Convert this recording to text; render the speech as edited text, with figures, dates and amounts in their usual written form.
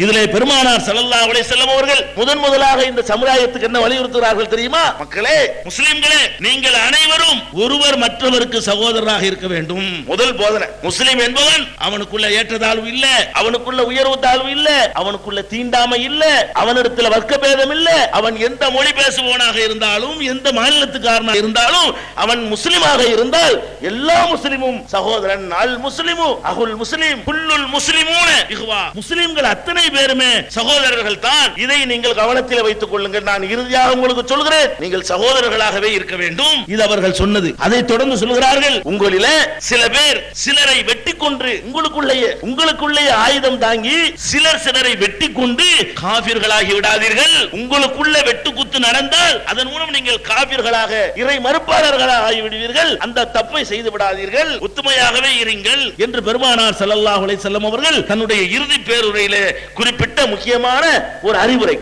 இதிலே பெருமானார் ஸல்லல்லாஹு அலைஹி வஸல்லம் அவர்கள் முதலாக இந்த சமுதாயத்துக்கு என்ன வலியுறுத்துகிறார்கள் தெரியுமா? மக்களே, முஸ்லிம்களே, நீங்கள் அனைவரும் ஒருவர் மற்றவருக்கு சகோதரராக இருக்க வேண்டும். முதல் போதனை. முஸ்லிம் என்பவன் அவனுக்குள்ள ஏற்றதாழ்வு இல்ல, அவனுக்குள்ள உயர்வு தாழ்வு இல்ல, அவனுக்குள்ள தீண்டாமை இல்ல, அவனிடத்தில் வர்க்க பேதம் இல்ல. அவன் எந்த மொழி பேசுபவனாக இருந்தாலும், எந்த மாநிலத்துக்காரனாக இருந்தாலும், அவன் முஸ்லிமாக இருந்தால் எல்லா முஸ்லிமும் சகோதரன். அல் முஸ்லிமு அகுல் முஸ்லிம் குல்லுல் முஸ்லிமூன இஹ்வா. முஸ்லிம்கள் அத்தனை பேருமே சகோதரர்கள் தான். இதை நீங்கள் கவனத்தில் வைத்துக் கொள்ளுங்கள். நான் இறுதியாக உங்களுக்கு சொல்கிறேன், நீங்கள் சகோதரர்களாகவே இருக்க வேண்டும். இது அவர்கள் சொன்னது. அதை தொடர்ந்து சொல்கிறார்கள், உங்களிலே சில பேர் சிலரை வெட்டி கொன்று உங்களுக்குள்ளேயே ஆயுதம் தாங்கி சிலரை வெட்டி கொண்டு காபிர்களாகி விடாதீர்கள். உங்களுக்குள்ள வெட்டு குத்து நடந்தால் அதன் மூலம் நீங்கள் காபிர்களாக, இறை மறுப்பாளர்களாக ஆகிவிடுவீர்கள். அந்த தப்பை செய்து விடாதீர்கள், ஒத்துமையாகவே இருங்கள் என்று பெருமானார் ஸல்லல்லாஹு அலைஹி வஸல்லம் அவர்கள் தன்னுடைய இறுதி பேருரையிலே குறிப்பிட்ட முக்கியமான ஒரு அறிவுரை.